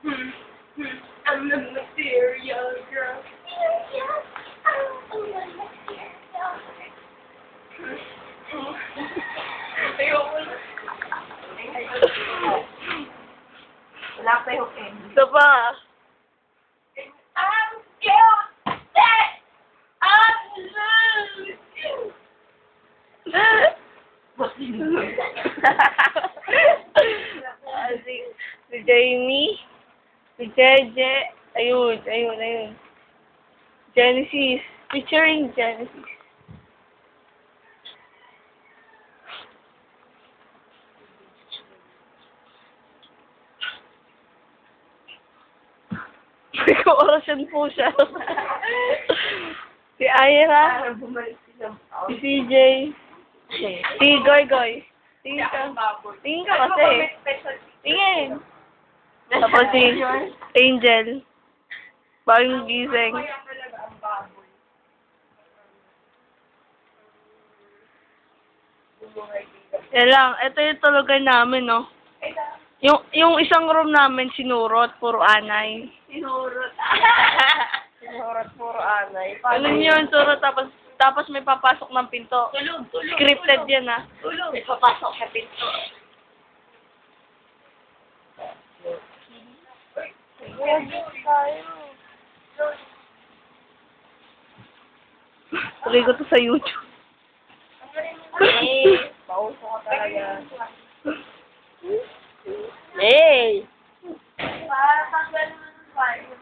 Hmm. Hmm. I'm the material girl. Yes, I'm the material. Ayoko na. Wala pa yung end. Ito pa. I'm scared that I'm lose. Si Jamie, si Jeje, ayun. Genesis, featuring Genesis. May ka-orasyon po siya. Si Ira, Parang bumalik silang si CJ, si Goy. Tingin ka kasi. Tingin. Tapos si Angel. Bagong gising. Kaya talaga ang baboy. Yan lang. Ito yung tulugan namin, no? Yung isang room namin, sinurot. Puro anay. Sinurot. Sinurot, puro anay. Ano yun, surot. Tapos may papasok ng pinto. Tulog. Scripted yan, ah. Tulog. May papasok sa pinto. Tuloy ko to sa YouTube. Pauso ka talaga. Hey! Para tanggal mo ng fire.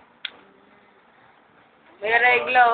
May reglo.